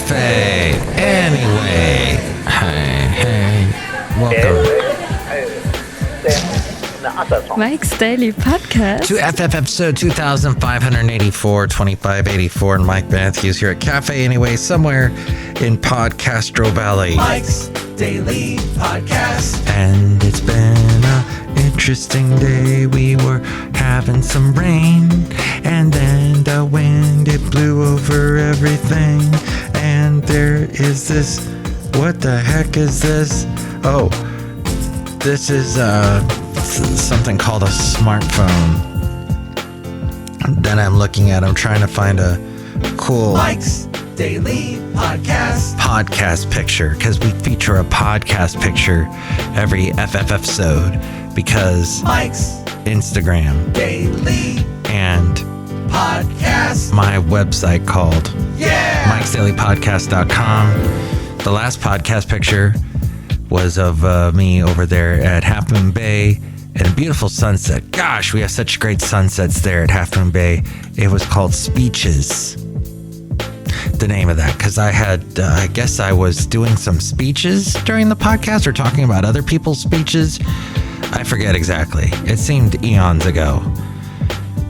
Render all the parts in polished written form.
Cafe. Anyway, hey, welcome. Mike's Daily Podcast. To FF episode 2584, 2584, and Mike Matthews here at Cafe Anyway, somewhere in Podcastro Valley. Mike's Daily Podcast. And it's been an interesting day. We were having some rain, and then the wind, it blew over everything. And there is this, what the heck is this? Oh, this is something called a smartphone that I'm looking at. I'm trying to find a cool Mike's Daily podcast picture, because we feature a podcast picture every FF episode, because Mike's Instagram Daily and Podcast. my website called mikesdailypodcast.com. The last podcast picture was of me over there at Half Moon Bay and a beautiful sunset. Gosh, we have such great sunsets there at Half Moon Bay. It was called Speeches, the name of that, because I had, I guess I was doing some speeches during the podcast or talking about other people's speeches. I forget exactly. It seemed eons ago.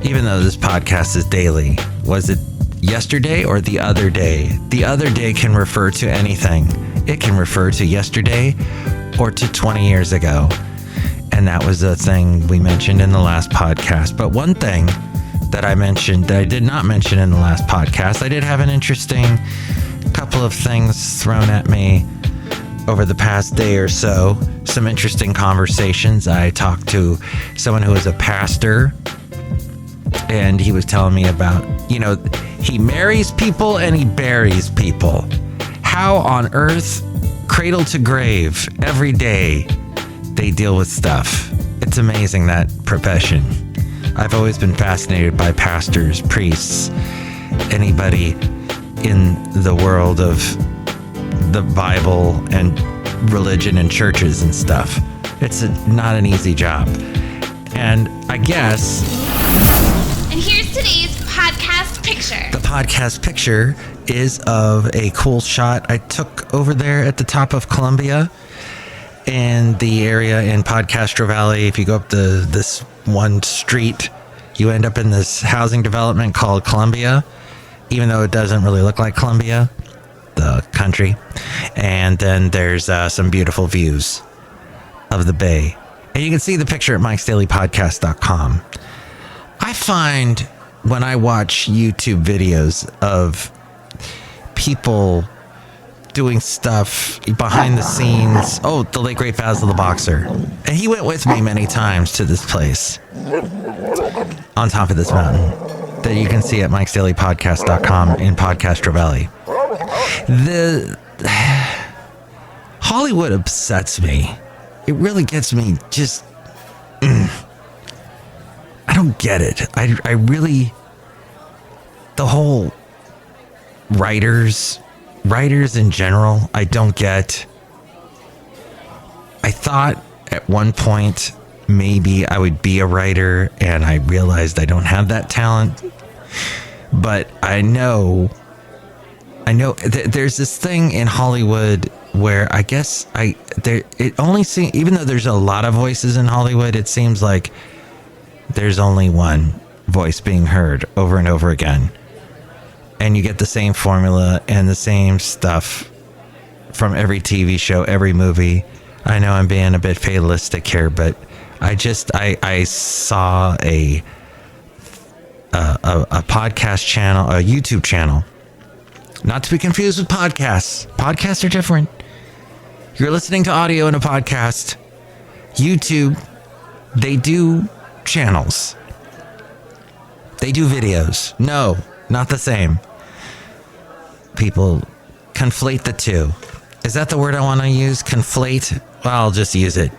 Even though this podcast is daily, was it yesterday or the other day? The other day can refer to anything. It can refer to yesterday or to 20 years ago. And that was a thing we mentioned in the last podcast. But one thing that I mentioned that I did not mention in the last podcast, I did have an interesting couple of things thrown at me over the past day or so. Some interesting conversations. I talked to someone who is a pastor, and he was telling me about, he marries people and he buries people. How on earth, cradle to grave, every day, they deal with stuff. It's amazing, that profession. I've always been fascinated by pastors, priests, anybody in the world of the Bible and religion and churches and stuff. It's not an easy job. And I guess... And here's today's podcast picture. The podcast picture is of a cool shot I took over there at the top of Columbia in the area in Podcastro Valley. If you go up this one street, you end up in this housing development called Columbia, even though it doesn't really look like Columbia, the country. And then there's some beautiful views of the bay. And you can see the picture at mikesdailypodcast.com. I find when I watch YouTube videos of people doing stuff behind the scenes. Oh, the late great Basil the Boxer. And he went with me many times to this place on top of this mountain that you can see at mikesdailypodcast.com in Podcastro Valley. The Hollywood upsets me. It really gets me just... I don't get it. I really... The whole writers in general, I don't get. I thought at one point maybe I would be a writer, and I realized I don't have that talent. But I know there's this thing in Hollywood where I guess it only seems, even though there's a lot of voices in Hollywood, it seems like there's only one voice being heard over and over again. And you get the same formula and the same stuff from every TV show, every movie. I know I'm being a bit fatalistic here, but I saw a podcast channel, a YouTube channel, not to be confused with podcasts. Podcasts are different. You're listening to audio in a podcast. YouTube, they do channels. They do videos. No, not the same. People conflate the two. Is that the word I want to use? Conflate? Well, I'll just use it.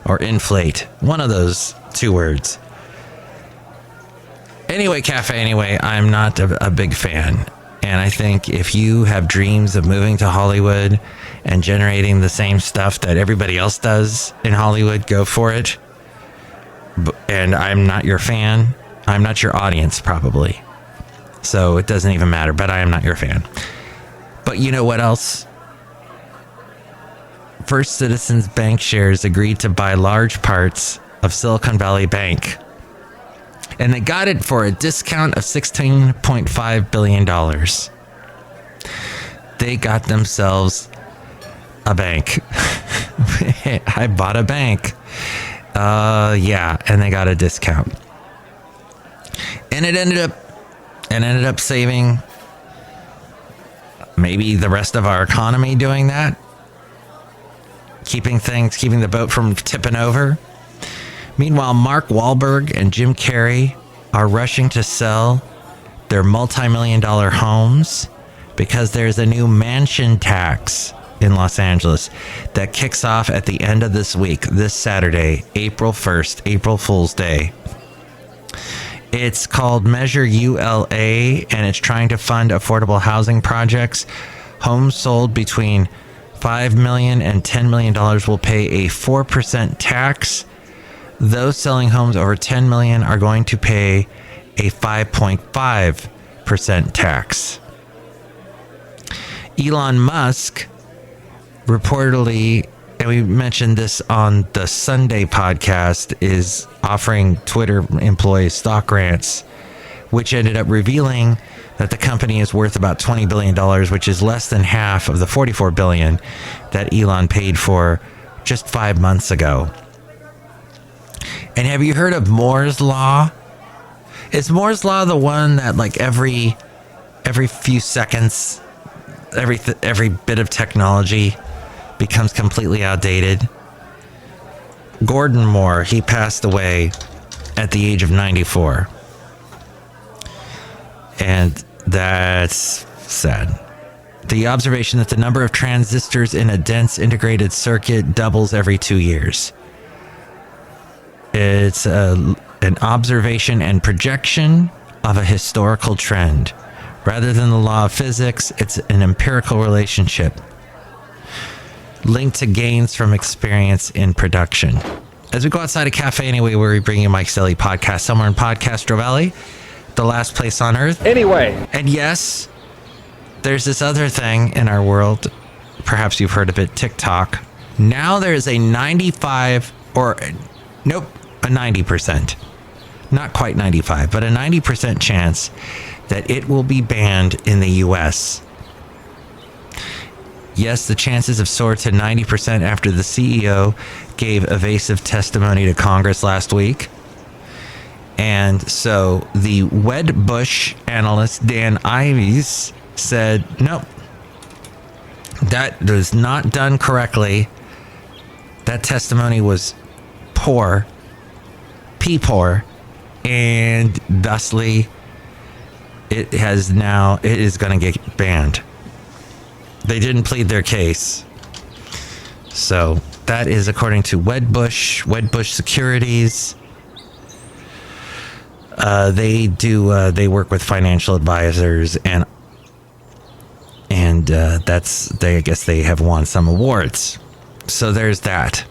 Or inflate. One of those two words. Anyway, Cafe Anyway, I'm not a big fan. And I think if you have dreams of moving to Hollywood and generating the same stuff that everybody else does in Hollywood, go for it. And I'm not your fan. I'm not your audience, probably. So it doesn't even matter, but I am not your fan. But you know what else? First Citizens Bank shares agreed to buy large parts of Silicon Valley Bank. And they got it for a discount of $16.5 billion. They got themselves a bank. I bought a bank. Yeah, and they got a discount. And it ended up saving maybe the rest of our economy doing that. Keeping the boat from tipping over. Meanwhile, Mark Wahlberg and Jim Carrey are rushing to sell their multi-million-dollar homes because there's a new mansion tax in Los Angeles that kicks off at the end of this week, this Saturday, April 1st, April Fool's Day. It's called Measure ULA, and it's trying to fund affordable housing projects. Homes sold between $5 million and $10 million will pay a 4% tax. Those selling homes over $10 million are going to pay a 5.5% tax. Elon Musk reportedly, and we mentioned this on the Sunday podcast, is offering Twitter employees stock grants, which ended up revealing that the company is worth about $20 billion, which is less than half of the $44 billion that Elon paid for just 5 months ago. And have you heard of Moore's Law? Is Moore's Law the one that like every few seconds, every bit of technology becomes completely outdated? Gordon Moore, he passed away at the age of 94. And that's sad. The observation that the number of transistors in a dense integrated circuit doubles every 2 years. It's an observation and projection of a historical trend. Rather than the law of physics, it's an empirical relationship linked to gains from experience in production. As we go outside a cafe anyway, where we bring you Mike Chely podcast, somewhere in Podcastro Valley, the last place on earth. Anyway. And yes, there's this other thing in our world. Perhaps you've heard of it, TikTok. Now there's a 90%. Not quite 95, but a 90% chance that it will be banned in the US. Yes, the chances have soared to 90% after the CEO gave evasive testimony to Congress last week. And so the Wedbush analyst Dan Ives said, nope, that was not done correctly. That testimony was poor, and thusly it is going to get banned. They didn't plead their case. So that is according to Wedbush Securities. They work with financial advisors and I guess they have won some awards. So there's that.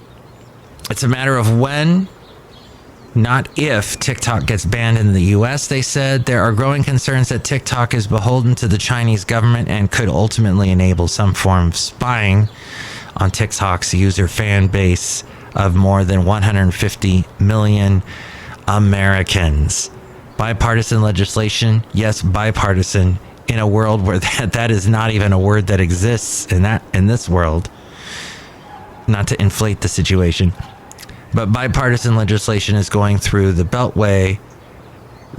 It's a matter of when, not if, TikTok gets banned in the US, they said. There are growing concerns that TikTok is beholden to the Chinese government and could ultimately enable some form of spying on TikTok's user fan base of more than 150 million Americans. Bipartisan legislation, yes, bipartisan, in a world where that is not even a word that exists in this world. Not to inflate the situation. But bipartisan legislation is going through the Beltway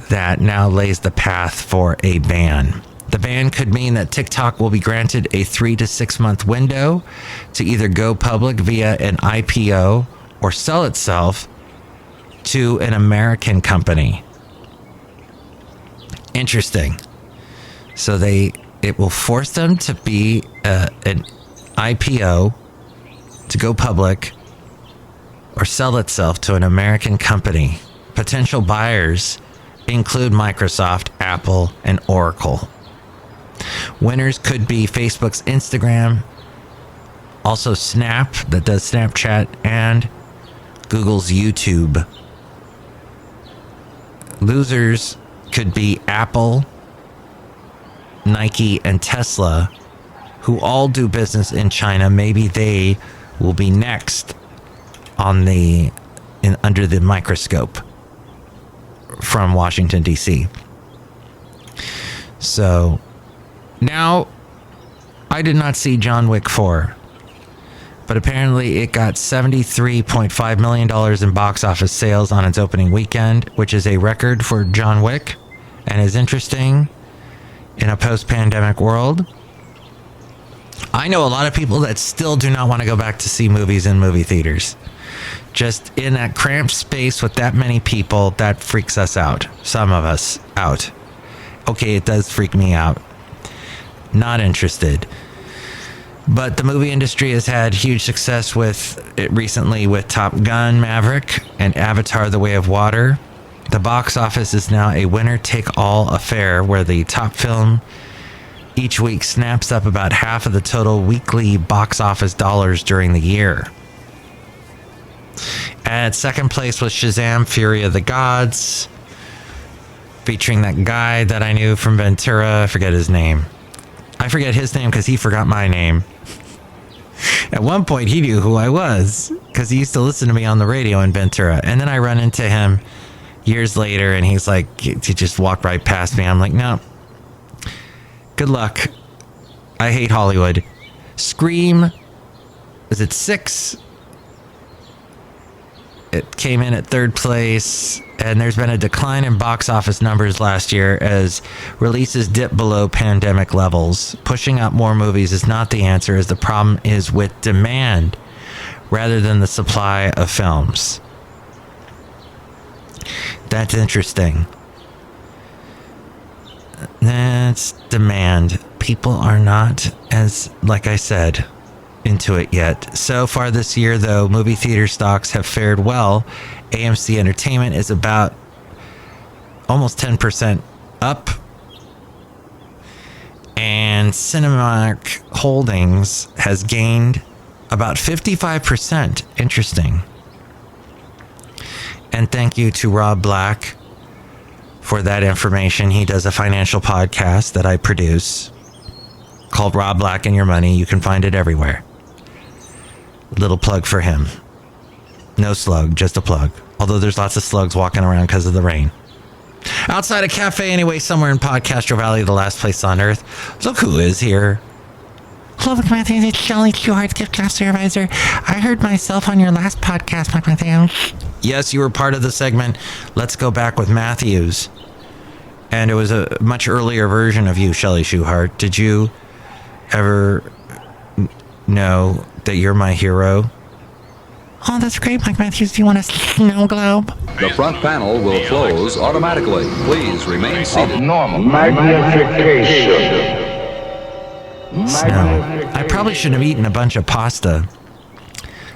that now lays the path for a ban. The ban could mean that TikTok will be granted a 3 to 6 month window to either go public via an IPO or sell itself to an American company. Interesting. So it will force them to be an IPO to go public or sell itself to an American company. Potential buyers include Microsoft, Apple, and Oracle. Winners could be Facebook's Instagram, also Snap, that does Snapchat, and Google's YouTube. Losers could be Apple, Nike, and Tesla, who all do business in China. Maybe they will be next on under the microscope from Washington, D.C. So now, I did not see John Wick 4, but apparently it got $73.5 million in box office sales on its opening weekend, which is a record for John Wick and is interesting in a post-pandemic world. I know a lot of people that still do not want to go back to see movies in movie theaters. Just in that cramped space with that many people, that freaks us out. Some of us out. Okay, it does freak me out. Not interested. But the movie industry has had huge success recently with Top Gun Maverick and Avatar The Way of Water. The box office is now a winner-take-all affair where the top film each week snaps up about half of the total weekly box office dollars during the year. At second place was Shazam! Fury of the Gods, featuring that guy that I knew from Ventura. I forget his name because he forgot my name. At one point, he knew who I was because he used to listen to me on the radio in Ventura. And then I run into him years later, and he's like, he just walked right past me. I'm like, no. Good luck. I hate Hollywood. Scream, is it 6? It came in at third place, and there's been a decline in box office numbers last year as releases dip below pandemic levels. Pushing out more movies is not the answer, as the problem is with demand rather than the supply of films. That's interesting. That's demand. People are not, as like I said, into it yet. So far this year, though, movie theater stocks have fared well. AMC Entertainment is about almost 10% up. And Cinemark Holdings has gained about 55%. Interesting. And thank you to Rob Black for that information. He does a financial podcast that I produce called Rob Black and Your Money. You can find it everywhere. Little plug for him. No slug, just a plug. Although there's lots of slugs walking around because of the rain. Outside a cafe anyway, somewhere in Podcastro Valley, the last place on earth. Look who is here. Hello, McMatthews. It's Chely Shoehart, gift craft supervisor. I heard myself on your last podcast, McMatthews. Yes, you were part of the segment Let's Go Back with Matthews. And it was a much earlier version of you, Chely Shoehart. Did you ever know that you're my hero? Oh, that's great, Mike Matthews. Do you want a snow globe? The front panel will close automatically. Please remain seated. Normal magnification. Snow. I probably should have eaten a bunch of pasta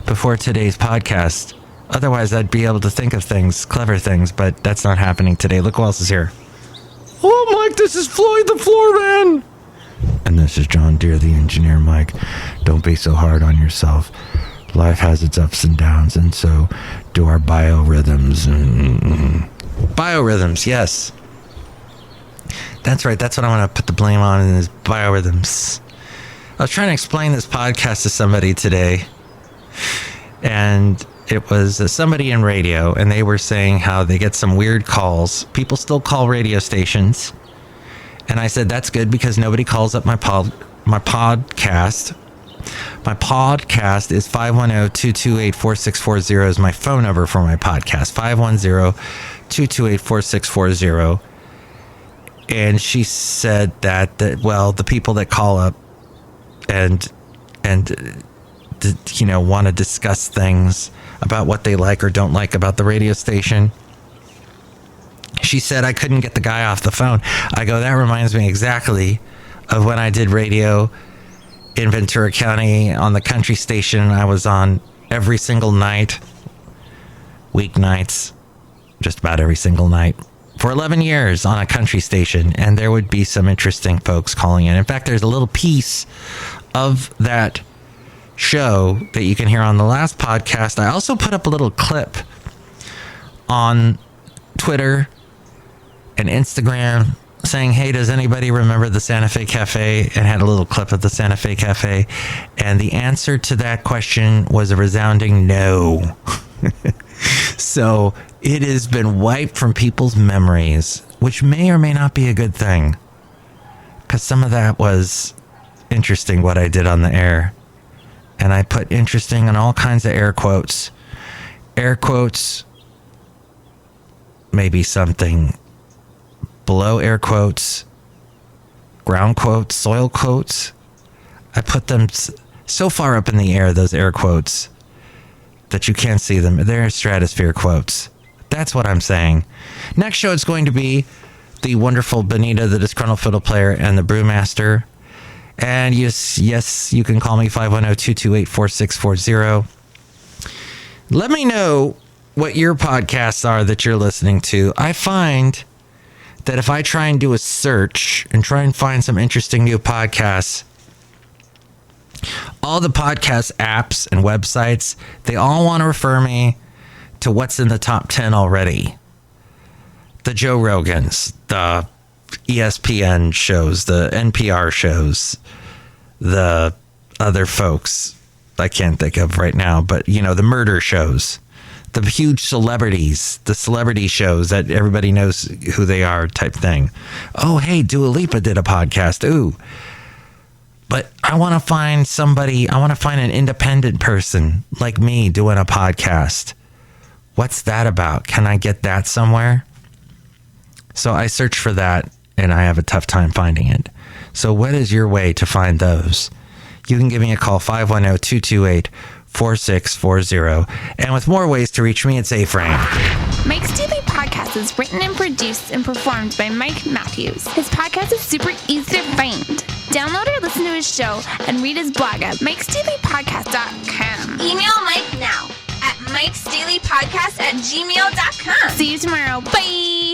before today's podcast. Otherwise, I'd be able to think of things, clever things, but that's not happening today. Look who else is here. Oh, Mike, this is Floyd the Floorman. And this is John Deere, the engineer. Mike, don't be so hard on yourself. Life has its ups and downs, and so do our biorhythms. Biorhythms, yes. That's right. That's what I want to put the blame on, is biorhythms. I was trying to explain this podcast to somebody today, and it was somebody in radio, and they were saying how they get some weird calls. People still call radio stations. And I said, that's good because nobody calls up my podcast. My podcast is 510-228-4640 is my phone number for my podcast. 510-228-4640. And she said that the people that call up and want to discuss things about what they like or don't like about the radio station. She said I couldn't get the guy off the phone. I go, that reminds me exactly of when I did radio in Ventura County on the country station. I was on every single night, weeknights, just about every single night, for 11 years on a country station. And there would be some interesting folks calling in. In fact, there's a little piece of that show that you can hear on the last podcast. I also put up a little clip on Twitter and Instagram saying, hey, does anybody remember the Santa Fe Cafe? And had a little clip of the Santa Fe Cafe. And the answer to that question was a resounding no. So it has been wiped from people's memories, which may or may not be a good thing. Because some of that was interesting, what I did on the air. And I put interesting in all kinds of air quotes. Air quotes, maybe something below air quotes, ground quotes, soil quotes. I put them so far up in the air, those air quotes, that you can't see them. They're stratosphere quotes. That's what I'm saying. Next show, it's going to be the wonderful Benita, the Disgruntled Fiddle Player, and the Brewmaster. And yes, you can call me 510-228-4640. Let me know what your podcasts are that you're listening to. I find that if I try and do a search and try and find some interesting new podcasts, all the podcast apps and websites, they all want to refer me to what's in the top 10 already. The Joe Rogans, the ESPN shows, the NPR shows, the other folks I can't think of right now, but, you know, the murder shows, the huge celebrities, the celebrity shows that everybody knows who they are type thing. Oh, hey, Dua Lipa did a podcast. Ooh. But I want to find somebody, I want to find an independent person like me doing a podcast. What's that about? Can I get that somewhere? So I search for that and I have a tough time finding it. So what is your way to find those? You can give me a call, 510-228-4640. And with more ways to reach me, it's A-Frame. Mike's Daily Podcast is written and produced and performed by Mike Matthews. His podcast is super easy to find. Download or listen to his show and read his blog at mikesdailypodcast.com. Email Mike now at mikesdailypodcast@gmail.com. See you tomorrow. Bye!